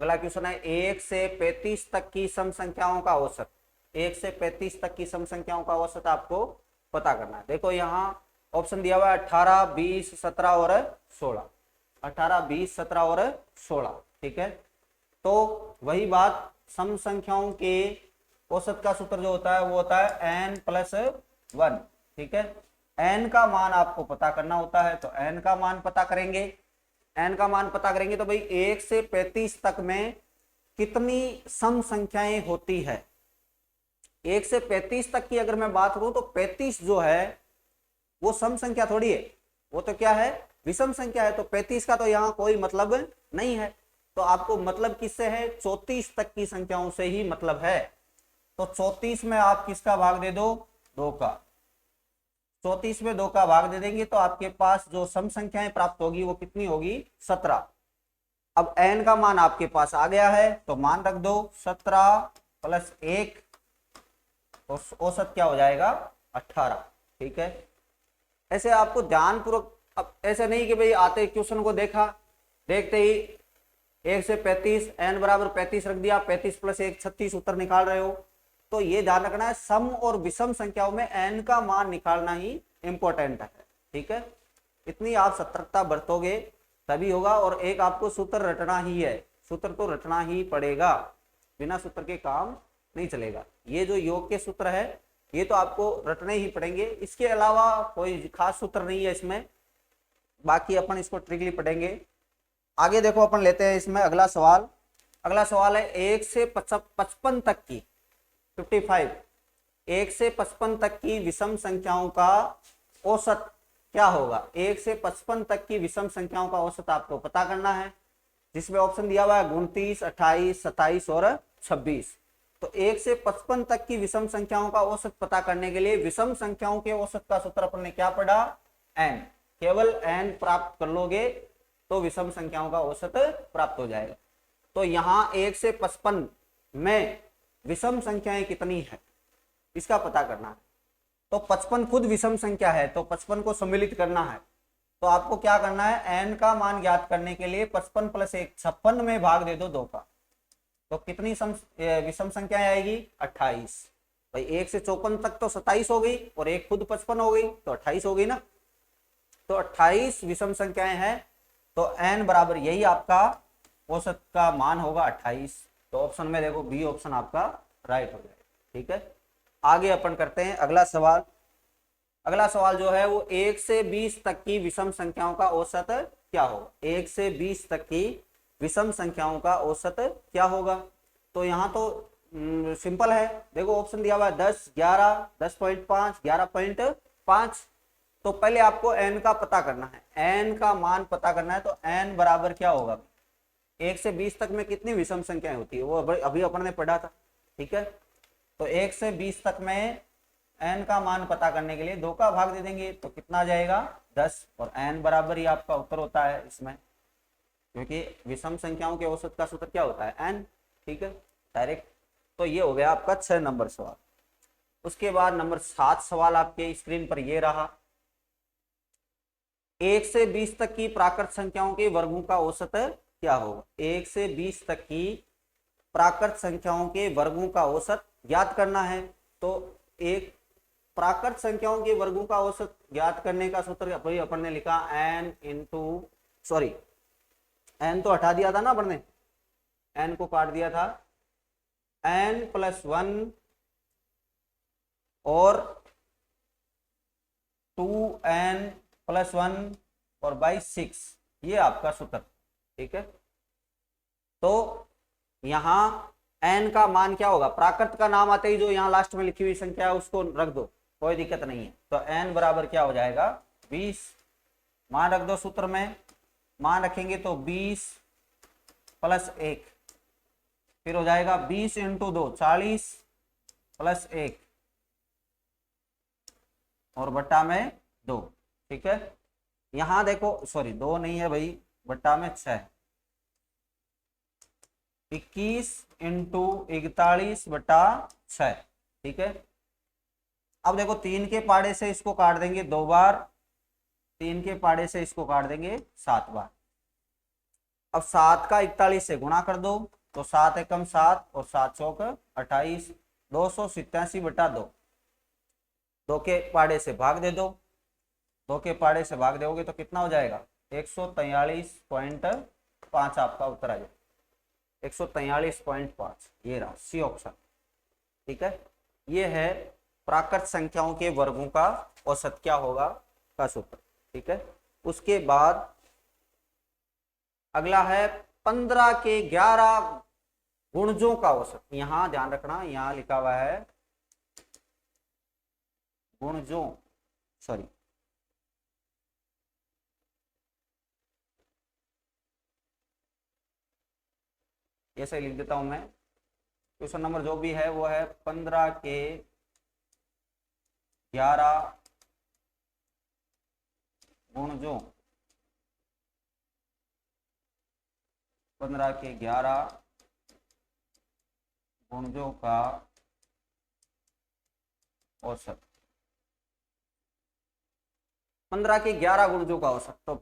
अगला क्वेश्चन है 1 से 35 तक की सम संख्याओं का औसत। 1 से 35 तक की सम संख्याओं का औसत आपको पता करना है। देखो यहाँ ऑप्शन दिया हुआ है 18, 20, 17 और 16। 18, 20, 17 और 16। ठीक है, तो वही बात, सम संख्याओं के औसत का सूत्र जो होता है वो होता है n+1। ठीक है, n का मान आपको पता करना होता है। तो n का मान पता करेंगे, n का मान पता करेंगे तो भाई 1 से 35 तक में कितनी सम संख्याएं होती है। 1 से 35 तक की अगर मैं बात करूं तो 35 जो है वो सम संख्या थोड़ी है, वो तो क्या है, विषम संख्या है। तो 35 का तो यहाँ कोई मतलब नहीं है। तो आपको मतलब किससे है, 34 तक की संख्याओं से ही मतलब है। तो 34 में आप किसका भाग दे दो, 2 का। 34 में 2 का भाग दे देंगे तो आपके पास जो सम संख्याएं प्राप्त होगी वो कितनी होगी, 17। अब n का मान आपके पास आ गया है तो मान रख दो 17 + 1, औसत क्या हो जाएगा 18। ठीक है, ऐसे आपको ध्यानपूर्वक, अब ऐसे नहीं कि भाई आते क्वेश्चन को देखा, देखते ही 1 से 35, n बराबर 35 रख दिया, 35 + 1 36 उत्तर निकाल रहे हो। तो ये ध्यान रखना है सम और विषम संख्याओं में n का मान निकालना ही इंपॉर्टेंट है। ठीक है, इतनी आप सतर्कता बरतोगे तभी होगा। और एक आपको सूत्र रटना ही है, सूत्र तो रटना ही पड़ेगा, बिना सूत्र के काम नहीं चलेगा। ये जो योग के सूत्र है ये तो आपको रटने ही पड़ेंगे, इसके अलावा कोई खास सूत्र नहीं है इसमें, बाकी अपन इसको ट्रिकली पढ़ेंगे। आगे देखो अपन लेते हैं इसमें अगला सवाल। अगला सवाल है 1 से 55 तक की 55, 1 से 55 तक की विषम संख्याओं का औसत क्या होगा। 1 से 55 तक की विषम संख्याओं का औसत आपको पता करना है, जिसमें ऑप्शन दिया हुआ है 29, 28, 27 और 26। तो 1 से 55 तक की विषम संख्याओं का औसत पता करने के लिए विषम संख्याओं के औसत का सूत्र अपन ने क्या पढ़ा, n। केवल n प्राप्त कर लोगे तो विषम संख्याओं का औसत प्राप्त हो जाएगा। तो यहाँ 1 से 55 में विषम संख्याएं कितनी है इसका पता करना है। तो 55 खुद विषम संख्या है, तो 55 को सम्मिलित करना है। तो आपको क्या करना है, n का मान ज्ञात करने के लिए 55 + 1 56 में भाग दे दो 2 का। तो कितनी विषम संख्या आएगी, 28। भाई 1 से 54 तक तो 27 हो गई और एक खुद 55 हो गई तो 28 हो गई ना। तो 28 विषम संख्याएं हैं, तो n बराबर यही आपका औसत का मान होगा 28। तो ऑप्शन में देखो बी ऑप्शन आपका राइट हो जाएगा। ठीक है, आगे अपन करते हैं अगला सवाल। अगला सवाल जो है वो 1 से 20 तक की विषम संख्याओं का औसत क्या होगा। 1 से 20 तक की विषम संख्याओं का औसत क्या होगा। तो यहाँ तो सिंपल है, देखो ऑप्शन दिया हुआ है 10, 11, 10.5, 11.5। तो पहले आपको n का पता करना है, n का मान पता करना है। तो n बराबर क्या होगा, 1 से 20 तक में कितनी विषम संख्याएं होती है वो अभी अपन ने पढ़ा था। ठीक है, तो 1 से 20 तक में n का मान पता करने के लिए 2 का भाग दे देंगे तो कितना आ जाएगा 10, और n बराबर ही आपका उत्तर होता है इसमें, क्योंकि विषम संख्याओं के औसत का सूत्र क्या होता है n। ठीक है, डायरेक्ट। तो ये हो गया आपका 6 नंबर सवाल। उसके बाद नंबर 7 सवाल आपके स्क्रीन पर ये रहा। 1 से 20 तक की प्राकृत संख्याओं के वर्गों का औसत क्या होगा। 1 से 20 तक की प्राकृत संख्याओं के वर्गों का औसत ज्ञात करना है। तो एक प्राकृत संख्याओं के वर्गों का औसत ज्ञात करने का सूत्र अपन ने लिखा n तो हटा दिया था ना अपन ने, n को काट दिया था, n+1 और 2n+1 और बाई 6, ये आपका सूत्र। ठीक है, तो यहां n का मान क्या होगा, प्राकृत का नाम आते ही जो यहाँ लास्ट में लिखी हुई संख्या है उसको रख दो, कोई दिक्कत नहीं है। तो n बराबर क्या हो जाएगा 20, मान रख दो सूत्र में, मान रखेंगे तो 20+1, फिर हो जाएगा 20 × 2 40+1 और बट्टा में 2। ठीक है, यहां देखो, सॉरी 2 नहीं है भाई, बट्टा में 6, 21 × 41/6। ठीक है, अब देखो 3 के पाड़े से इसको काट देंगे 2 बार, 3 के पाड़े से इसको काट देंगे 7 बार। अब 7 का 41 से गुणा कर दो तो 7 एकम 7 और 7 चौक 28, 287/2। 2 के पाड़े से भाग दे दो, 2 के पाड़े से भाग दोगे तो कितना हो जाएगा 143.5 आपका उत्तर आ जाएगा, 143.5, ये रहा सी ऑप्शन। ठीक है, ये है प्राकृत संख्याओं के वर्गों का औसत क्या होगा का सूत्र। ठीक है, उसके बाद अगला है 15 के 11 गुणजों का औसत। यहां ध्यान रखना, यहां लिखा हुआ है गुणजों, सॉरी ऐसे लिख देता हूं मैं, क्वेश्चन नंबर जो भी है वो है 15 के 11 गुणजों, 15 के 11 गुणजों का औसत, 15 के 11 गुणजों का औसत। तो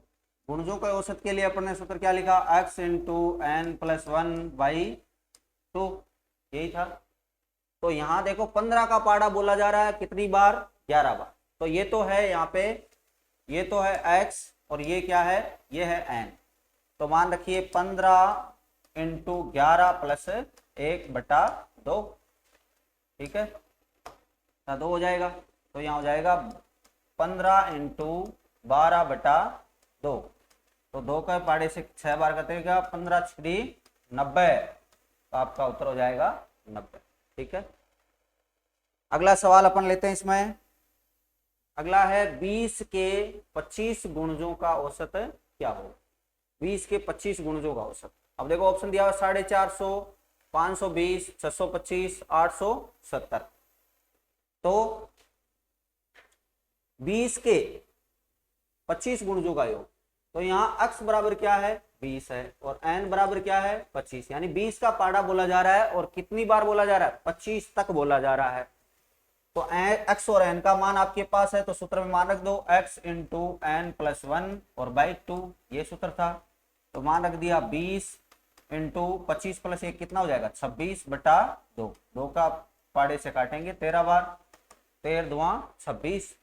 गुणजों के औसत के लिए अपन ने सूत्र क्या लिखा, x × n+1/2, यही था। तो यहां देखो 15 का पाड़ा बोला जा रहा है कितनी बार, 11 बार। तो ये तो है यहाँ पे, ये तो है x और ये क्या है, ये है n। तो मान रखिए 15 × 11 + 1/2। ठीक है, 2 हो जाएगा। तो यहाँ हो जाएगा 15 × 12/2। तो 2 का पाड़े से 6 बार कटेगा, 15×3 90, तो आपका उत्तर हो जाएगा 90। ठीक है, अगला सवाल अपन लेते हैं इसमें। अगला है 20 के 25 गुणजों का औसत क्या होगा। 20 के 25 गुणजों का औसत, अब देखो ऑप्शन दिया हुआ 450, 520, 625, 870। तो 20 के 25 गुणजों का योग, तो यहाँ x बराबर क्या है 20 है और n बराबर क्या है 25, यानी 20 का पाड़ा बोला जा रहा है और कितनी बार बोला जा रहा है, 25 तक बोला जा रहा है। तो x और n का मान आपके पास है, तो सूत्र में मान रख दो x × n+1 और बाई 2, ये सूत्र था। तो मान रख दिया 20 × 25 + 1 कितना हो जाएगा 26/2। 2 का पाड़े से काटेंगे 13 बार, 13 × 2 26।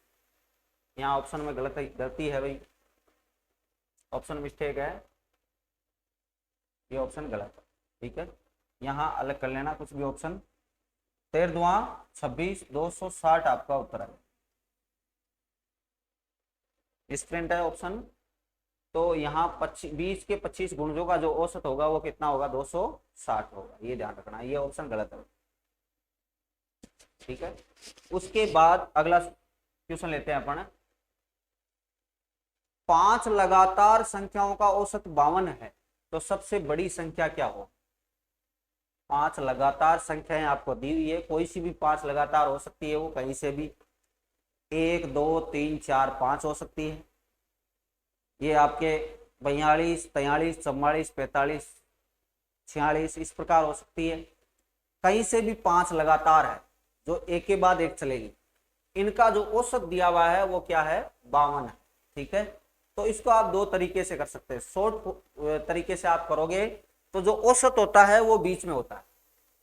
यहाँ ऑप्शन में गलती है भाई, ऑप्शन मिस्टेक है, ये ऑप्शन गलत है। ठीक है, यहाँ अलग कर लेना कुछ भी ऑप्शन। 13 × 2 26, 260 आपका उत्तर है, इस प्रिंट है ऑप्शन। तो यहाँ 20 के 25 गुणजों का जो औसत होगा वो कितना होगा 260 होगा, ये ध्यान रखना, ये ऑप्शन गलत है। ठीक है, उसके बाद अगला क्वेश्चन लेते हैं अपन। 5 लगातार संख्याओं का औसत 52 है, तो सबसे बड़ी संख्या क्या हो। 5 लगातार संख्याएं आपको दी हुई है, कोई सी भी 5 लगातार हो सकती है, वो कहीं से भी 1 2 3 4 5 हो सकती है। ये आपके 42 43 44 45 46 इस प्रकार हो सकती है। कहीं से भी 5 लगातार है जो एक के बाद एक चलेगी। इनका जो औसत दिया हुआ है वो क्या है, 52 है। ठीक है, तो इसको आप दो तरीके से कर सकते हैं। शॉर्ट तरीके से आप करोगे तो जो औसत होता है वो बीच में होता है,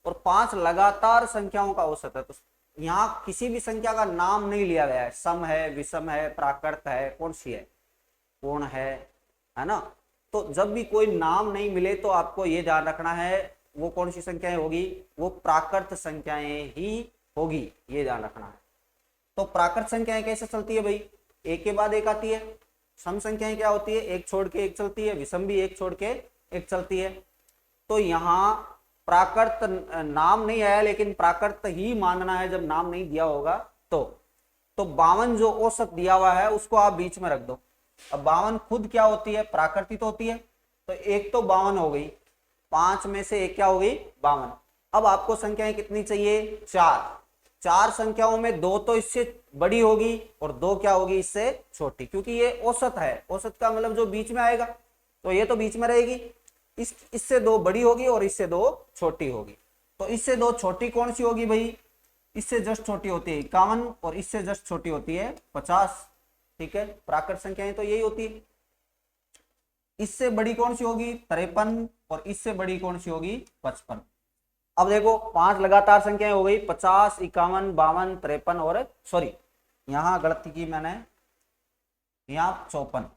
और 5 लगातार संख्याओं का औसत है। तो यहाँ किसी भी संख्या का नाम नहीं लिया गया है, सम है, विषम है, प्राकृत है, कौन सी है, पूर्ण है ना। तो जब भी कोई नाम नहीं मिले तो आपको ये ध्यान रखना है वो कौन सी संख्याएं होगी, वो प्राकृत संख्याएं ही होगी, ये ध्यान रखना है। तो प्राकृत संख्याएं कैसे चलती है भाई, एक के बाद एक आती है। सम संख्याएं क्या होती है, एक छोड़ के एक चलती है। विषम भी एक छोड़ के एक चलती है। तो यहाँ प्राकृत नाम नहीं आया, लेकिन प्राकृत ही मानना है जब नाम नहीं दिया होगा तो 52 जो औसत दिया हुआ है उसको आप बीच में रख दो। अब 52 खुद क्या होती है, प्राकृतिक होती है। तो एक तो 52 हो गई, 5 में से एक क्या हो गई, 52। अब आपको संख्याएं कितनी चाहिए, 4। 4 संख्याओं में 2 तो इससे बड़ी होगी और 2 क्या होगी, इससे छोटी, क्योंकि ये औसत है। औसत का मतलब जो बीच में आएगा, तो ये तो बीच में रहेगी। इससे 2 बड़ी होगी और इससे 2 छोटी होगी। तो इससे 2 छोटी कौन सी होगी भाई, इससे जस्ट छोटी होती है 51 और इससे जस्ट छोटी होती है 50। ठीक है, प्राकृत संख्याएं तो यही होती है। इससे बड़ी कौन सी होगी, 53, और इससे बड़ी कौन सी होगी, 55। अब देखो 5 लगातार संख्याएं हो गई, 50 51 52 53 और सॉरी यहां गलती की मैंने, यहां 54।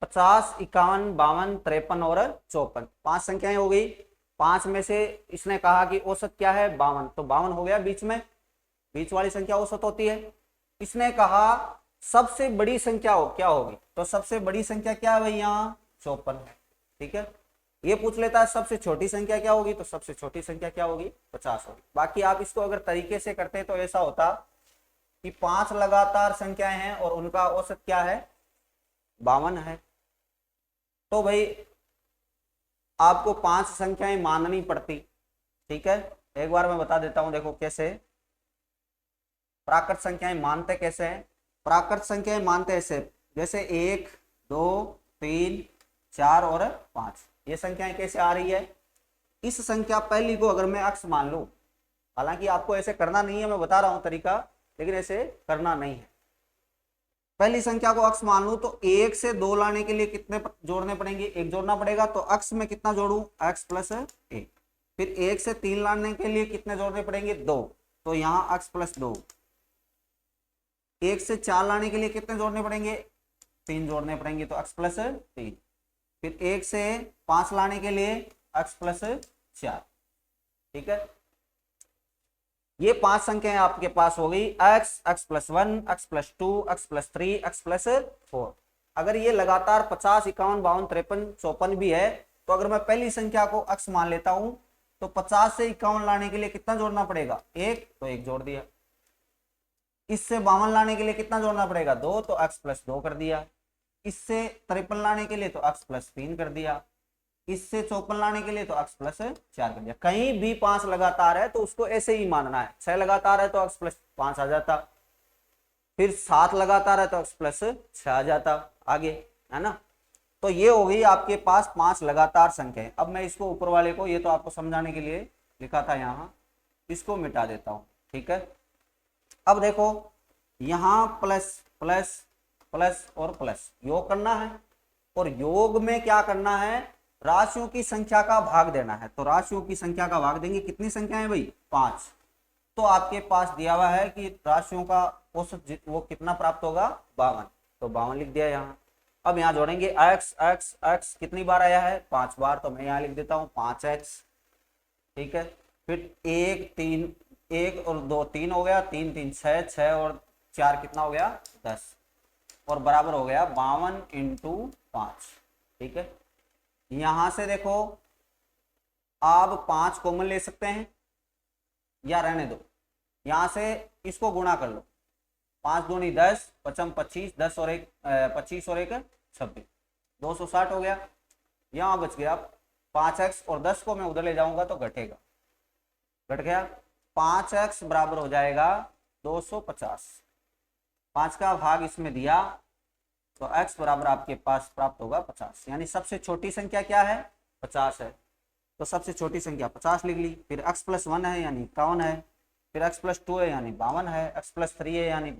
50 51 52 53 और 54 5 संख्याएं हो गई। 5 में से इसने कहा कि औसत क्या है, 52, तो 52 हो गया बीच में, बीच वाली संख्या औसत होती है। इसने कहा सबसे बड़ी संख्या हो क्या होगी, तो सबसे बड़ी संख्या क्या है भाई, यहाँ 54 है। ठीक है, ये पूछ लेता है सबसे छोटी संख्या क्या होगी, तो सबसे छोटी संख्या क्या होगी, 50 होगी। बाकी आप इसको अगर तरीके से करते तो ऐसा होता कि 5 लगातार संख्याएं हैं और उनका औसत क्या है, 52 है। तो भाई आपको 5 संख्याएं माननी पड़ती। ठीक है, एक बार मैं बता देता हूं, देखो कैसे प्राकृत संख्याएं मानते कैसे हैं। प्राकृत संख्याएं मानते ऐसे, जैसे 1 2 3 4 और 5, ये संख्याएं कैसे आ रही है। इस संख्या पहली को अगर मैं अक्ष मान लूं, हालांकि आपको ऐसे करना नहीं है, मैं बता रहा हूं तरीका, लेकिन ऐसे करना नहीं है। पहली संख्या को अक्ष मान लूं तो 1 से 2 लाने के लिए कितने जोड़ने पड़ेंगे, 1 जोड़ना पड़ेगा। तो अक्ष में कितना जोड़ू, x प्लस 1। फिर 1 से 3 लाने के लिए कितने जोड़ने पड़ेंगे, 2, तो यहाँ x प्लस 2। 1 से 4 लाने के लिए कितने जोड़ने पड़ेंगे, 3 जोड़ने पड़ेंगे, तो x प्लस 3। फिर 1 से 5 लाने के लिए x प्लस 4। ठीक है, ये 5 संख्याएं आपके पास हो गई, x plus 1, x plus 2, x plus 3, x plus 4। अगर ये लगातार 50 51 52 53 54 भी है, तो अगर मैं पहली संख्या को x मान लेता हूं तो 50 से 51 लाने के लिए कितना जोड़ना पड़ेगा, 1, तो 1 जोड़ दिया। इससे 52 लाने के लिए कितना जोड़ना पड़ेगा, 2, तो x प्लस 2 कर दिया। इससे 53 लाने के लिए तो x प्लस 3 कर दिया। इससे 54 लाने के लिए तो x प्लस 4 कर दिया। कहीं भी 5 लगातार है तो उसको ऐसे ही मानना है। 6 लगातार है तो x प्लस 5 आ जाता, फिर 7 लगातार है तो x प्लस 6 आ जाता आगे, है ना। तो ये हो गई आपके पास 5 लगातार संख्या। अब मैं इसको ऊपर वाले को, ये तो आपको समझाने के लिए लिखा था यहाँ, इसको मिटा देता हूँ। ठीक है, अब देखो यहाँ प्लस प्लस प्लस और प्लस योग करना है, और योग में क्या करना है, राशियों की संख्या का भाग देना है। तो राशियों की संख्या का भाग देंगे, कितनी संख्या है भाई, 5। तो आपके पास दिया हुआ है कि राशियों का औसत वो कितना प्राप्त होगा, 52, तो 52 लिख दिया यहाँ। अब यहाँ जोड़ेंगे x x x, कितनी बार आया है, 5 बार, तो मैं यहाँ लिख देता हूँ 5x। ठीक है, फिर 1 3 1 और 2 3 हो गया, 3 3 6 6 और 4 कितना हो गया, 10, और बराबर हो गया 52 इंटू 5। ठीक है, यहां से देखो आप 5 कॉमन ले सकते हैं या रहने दो, यहां से इसको गुणा कर लो, 5 दूनी 10, 5 25, 10 और 1 25 और 1 26, 260 हो गया। यहां बच गया 5x, और 10 को मैं उधर ले जाऊंगा तो घटेगा, घट गया। 5x बराबर हो जाएगा 250, 5 का भाग इसमें दिया तो x बराबर आपके पास प्राप्त होगा 50, यानी सबसे छोटी संख्या क्या है 50 है, तो सबसे छोटी संख्या 50 लिख ली। फिर x प्लस 1 है यानी 51 है, फिर x प्लस 2 है यानी 52 है, x प्लस 3 है यानी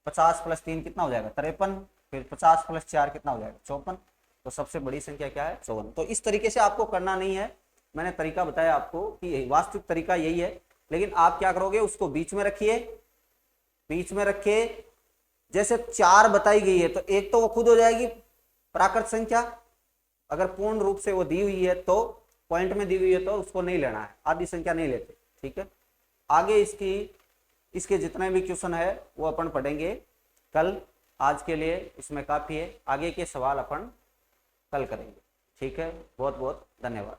50 प्लस 3 कितना हो जाएगा 53, फिर 50 प्लस 4 कितना हो जाएगा 54, तो सबसे बड़ी संख्या क्या है 54। तो इस तरीके से आपको करना नहीं है, मैंने तरीका बताया आपको कि वास्तविक तरीका यही है, लेकिन आप क्या करोगे उसको बीच में रखिए, बीच में रखे जैसे 4 बताई गई है तो एक तो वो खुद हो जाएगी प्राकृत संख्या, अगर पूर्ण रूप से वो दी हुई है तो पॉइंट में दी हुई है तो उसको नहीं लेना है, आधी संख्या नहीं लेते, ठीक है। आगे इसके जितने भी क्वेश्चन है वो अपन पढ़ेंगे कल, आज के लिए इसमें काफी है, आगे के सवाल अपन कल करेंगे, ठीक है। बहुत बहुत धन्यवाद।